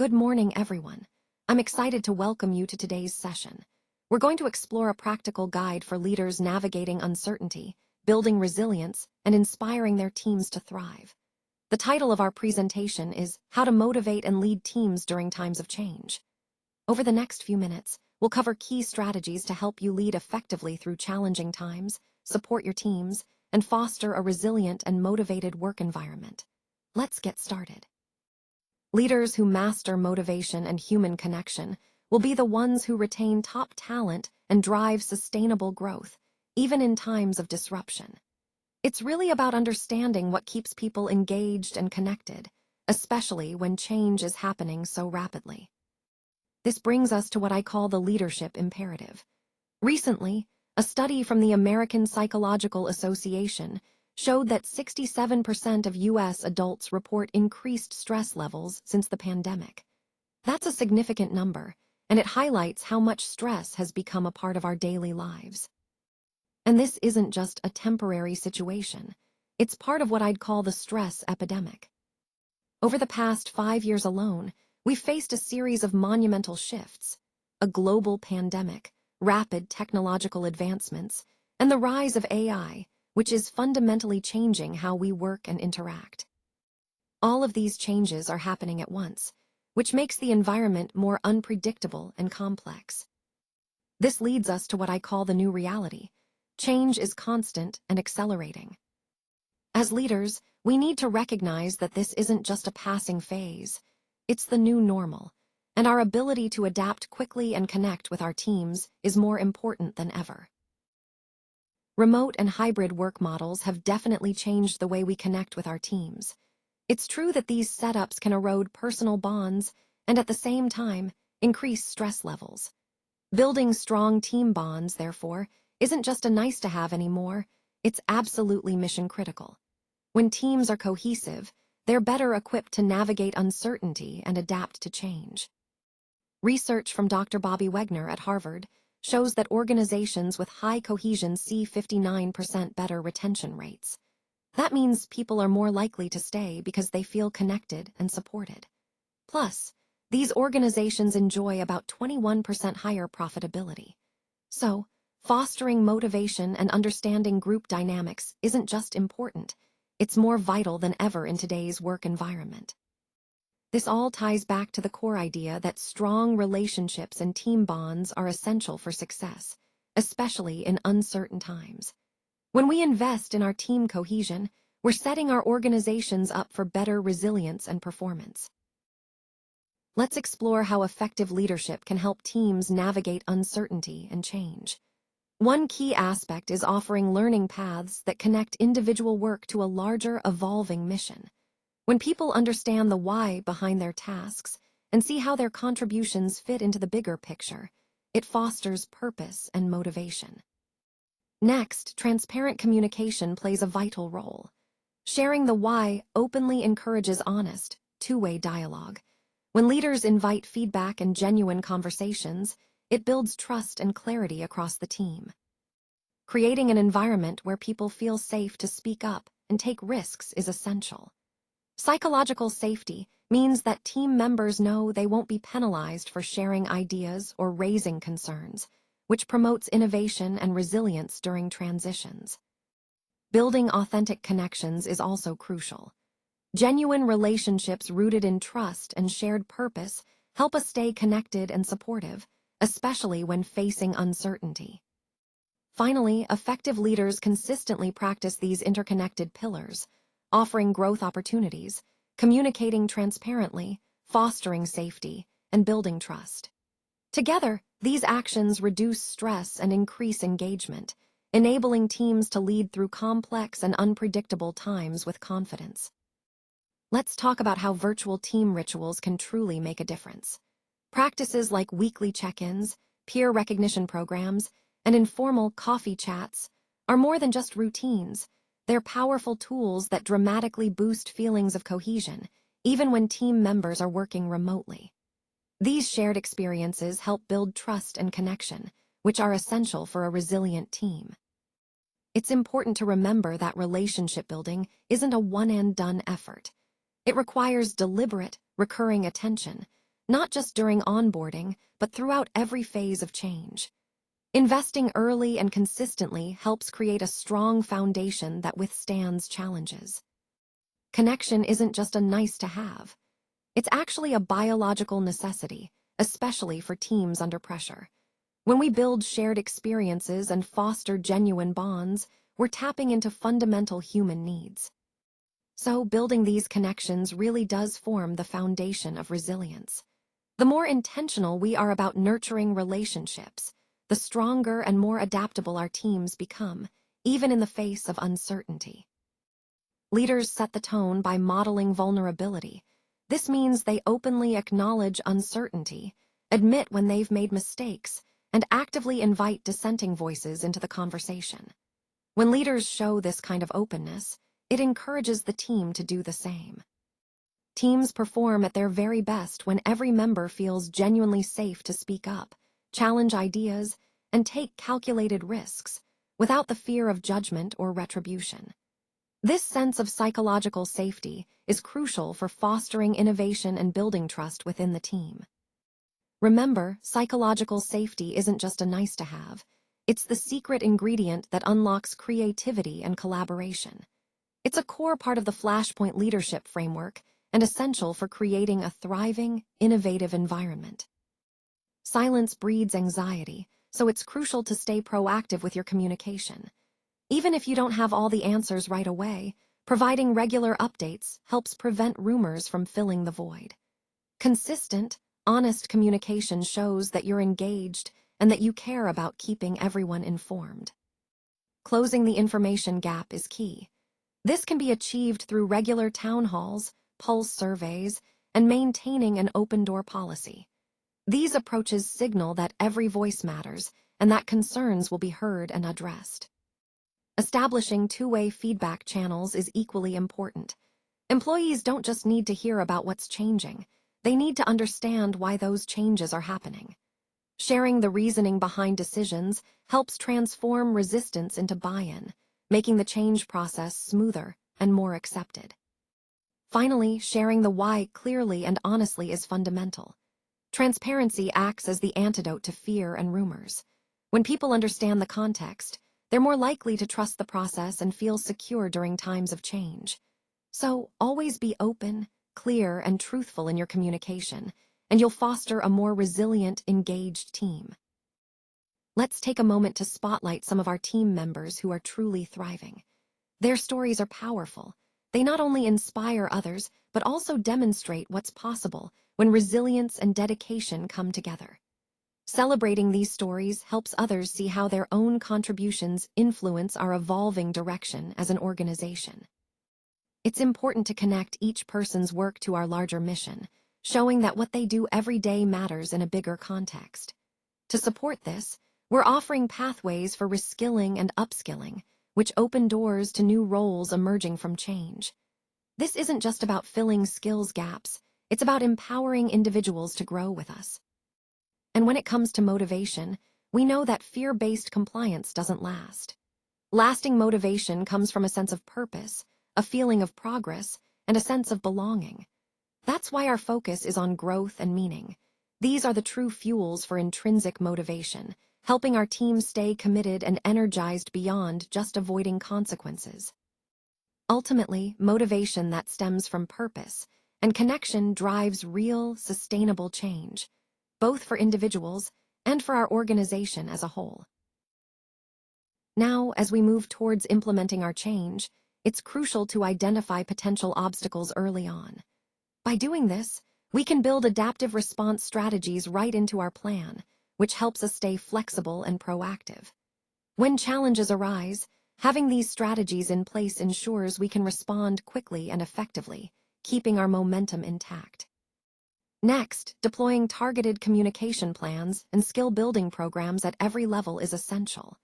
Good morning, everyone. I'm excited to welcome you to today's session. We're going to explore a practical guide for leaders navigating uncertainty, building resilience, and inspiring their teams to thrive. The title of our presentation is How to Motivate and Lead Teams During Times of Change. Over the next few minutes, we'll cover key strategies to help you lead effectively through challenging times, support your teams, and foster a resilient and motivated work environment. Let's get started. Leaders who master motivation and human connection will be the ones who retain top talent and drive sustainable growth, even in times of disruption. It's really about understanding what keeps people engaged and connected, especially when change is happening so rapidly. This brings us to what I call the leadership imperative. Recently, a study from the American Psychological Association showed that 67% of U.S. adults report increased stress levels since the pandemic. That's a significant number, and it highlights how much stress has become a part of our daily lives. And this isn't just a temporary situation. It's part of what I'd call the stress epidemic. Over the past 5 years alone, we've faced a series of monumental shifts: a global pandemic, rapid technological advancements, and the rise of AI, which is fundamentally changing how we work and interact. All of these changes are happening at once, which makes the environment more unpredictable and complex. This leads us to what I call the new reality. Change is constant and accelerating. As leaders, we need to recognize that this isn't just a passing phase. It's the new normal, and our ability to adapt quickly and connect with our teams is more important than ever. Remote and hybrid work models have definitely changed the way we connect with our teams. It's true that these setups can erode personal bonds and, at the same time, increase stress levels. Building strong team bonds, therefore, isn't just a nice-to-have anymore, it's absolutely mission-critical. When teams are cohesive, they're better equipped to navigate uncertainty and adapt to change. Research from Dr. Bobby Wegner at Harvard shows that organizations with high cohesion see 59% better retention rates. That means people are more likely to stay because they feel connected and supported. Plus, these organizations enjoy about 21% higher profitability. So, fostering motivation and understanding group dynamics isn't just important, it's more vital than ever in today's work environment. This all ties back to the core idea that strong relationships and team bonds are essential for success, especially in uncertain times. When we invest in our team cohesion, we're setting our organizations up for better resilience and performance. Let's explore how effective leadership can help teams navigate uncertainty and change. One key aspect is offering learning paths that connect individual work to a larger, evolving mission. When people understand the why behind their tasks and see how their contributions fit into the bigger picture, it fosters purpose and motivation. Next, transparent communication plays a vital role. Sharing the why openly encourages honest, two-way dialogue. When leaders invite feedback and genuine conversations, it builds trust and clarity across the team. Creating an environment where people feel safe to speak up and take risks is essential. Psychological safety means that team members know they won't be penalized for sharing ideas or raising concerns, which promotes innovation and resilience during transitions. Building authentic connections is also crucial. Genuine relationships rooted in trust and shared purpose help us stay connected and supportive, especially when facing uncertainty. Finally, effective leaders consistently practice these interconnected pillars, offering growth opportunities, communicating transparently, fostering safety, and building trust. Together, these actions reduce stress and increase engagement, enabling teams to lead through complex and unpredictable times with confidence. Let's talk about how virtual team rituals can truly make a difference. Practices like weekly check-ins, peer recognition programs, and informal coffee chats are more than just routines. They're powerful tools that dramatically boost feelings of cohesion, even when team members are working remotely. These shared experiences help build trust and connection, which are essential for a resilient team. It's important to remember that relationship building isn't a one-and-done effort. It requires deliberate, recurring attention, not just during onboarding, but throughout every phase of change. Investing early and consistently helps create a strong foundation that withstands challenges. Connection isn't just a nice to have. It's actually a biological necessity, especially for teams under pressure. When we build shared experiences and foster genuine bonds, we're tapping into fundamental human needs. So, building these connections really does form the foundation of resilience. The more intentional we are about nurturing relationships, the stronger and more adaptable our teams become, even in the face of uncertainty. Leaders set the tone by modeling vulnerability. This means they openly acknowledge uncertainty, admit when they've made mistakes, and actively invite dissenting voices into the conversation. When leaders show this kind of openness, it encourages the team to do the same. Teams perform at their very best when every member feels genuinely safe to speak up, challenge ideas, and take calculated risks, without the fear of judgment or retribution. This sense of psychological safety is crucial for fostering innovation and building trust within the team. Remember, psychological safety isn't just a nice-to-have. It's the secret ingredient that unlocks creativity and collaboration. It's a core part of the Flashpoint leadership framework and essential for creating a thriving, innovative environment. Silence breeds anxiety, so it's crucial to stay proactive with your communication. Even if you don't have all the answers right away, providing regular updates helps prevent rumors from filling the void. Consistent, honest communication shows that you're engaged and that you care about keeping everyone informed. Closing the information gap is key. This can be achieved through regular town halls, pulse surveys, and maintaining an open-door policy. These approaches signal that every voice matters and that concerns will be heard and addressed. Establishing two-way feedback channels is equally important. Employees don't just need to hear about what's changing, they need to understand why those changes are happening. Sharing the reasoning behind decisions helps transform resistance into buy-in, making the change process smoother and more accepted. Finally, sharing the why clearly and honestly is fundamental. Transparency acts as the antidote to fear and rumors. When people understand the context, they're more likely to trust the process and feel secure during times of change. So, always be open, clear, and truthful in your communication, and you'll foster a more resilient, engaged team. Let's take a moment to spotlight some of our team members who are truly thriving. Their stories are powerful. They not only inspire others, but also demonstrate what's possible when resilience and dedication come together. Celebrating these stories helps others see how their own contributions influence our evolving direction as an organization. It's important to connect each person's work to our larger mission, showing that what they do every day matters in a bigger context. To support this, we're offering pathways for reskilling and upskilling, which open doors to new roles emerging from change. This isn't just about filling skills gaps, it's about empowering individuals to grow with us. And when it comes to motivation, we know that fear-based compliance doesn't last. Lasting motivation comes from a sense of purpose, a feeling of progress, and a sense of belonging. That's why our focus is on growth and meaning. These are the true fuels for intrinsic motivation, helping our team stay committed and energized beyond just avoiding consequences. Ultimately, motivation that stems from purpose and connection drives real, sustainable change, both for individuals and for our organization as a whole. Now, as we move towards implementing our change, it's crucial to identify potential obstacles early on. By doing this, we can build adaptive response strategies right into our plan, which helps us stay flexible and proactive. When challenges arise, having these strategies in place ensures we can respond quickly and effectively, keeping our momentum intact. Next, deploying targeted communication plans and skill-building programs at every level is essential.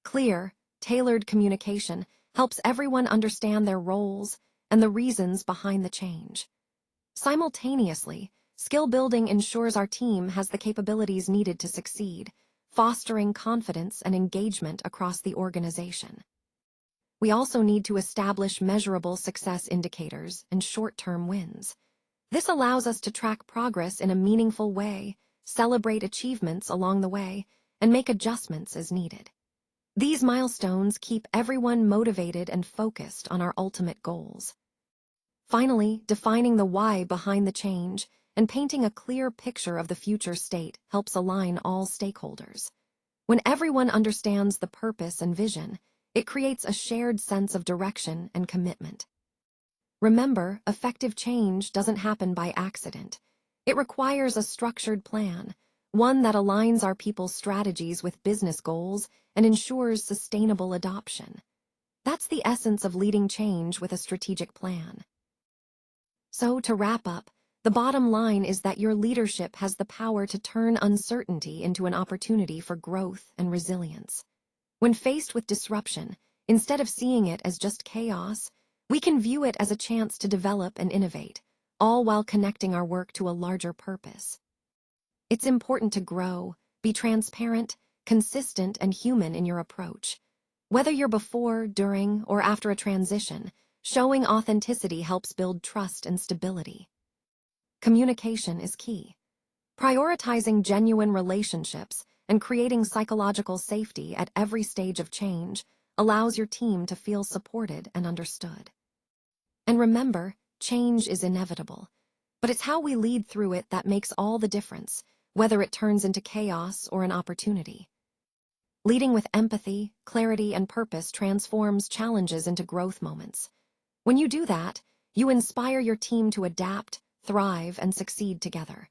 Clear, tailored communication helps everyone understand their roles and the reasons behind the change. Simultaneously, skill building ensures our team has the capabilities needed to succeed, fostering confidence and engagement across the organization. We also need to establish measurable success indicators and short-term wins. This allows us to track progress in a meaningful way, celebrate achievements along the way, and make adjustments as needed. These milestones keep everyone motivated and focused on our ultimate goals. Finally, defining the why behind the change and painting a clear picture of the future state helps align all stakeholders. When everyone understands the purpose and vision, it creates a shared sense of direction and commitment. Remember, effective change doesn't happen by accident. It requires a structured plan, one that aligns our people's strategies with business goals and ensures sustainable adoption. That's the essence of leading change with a strategic plan. So, to wrap up, the bottom line is that your leadership has the power to turn uncertainty into an opportunity for growth and resilience. When faced with disruption, instead of seeing it as just chaos, we can view it as a chance to develop and innovate, all while connecting our work to a larger purpose. It's important to grow, be transparent, consistent, and human in your approach. Whether you're before, during, or after a transition, showing authenticity helps build trust and stability. Communication is key. Prioritizing genuine relationships and creating psychological safety at every stage of change allows your team to feel supported and understood. And remember, change is inevitable, but it's how we lead through it that makes all the difference, whether it turns into chaos or an opportunity. Leading with empathy, clarity, and purpose transforms challenges into growth moments. When you do that, you inspire your team to adapt, thrive, and succeed together.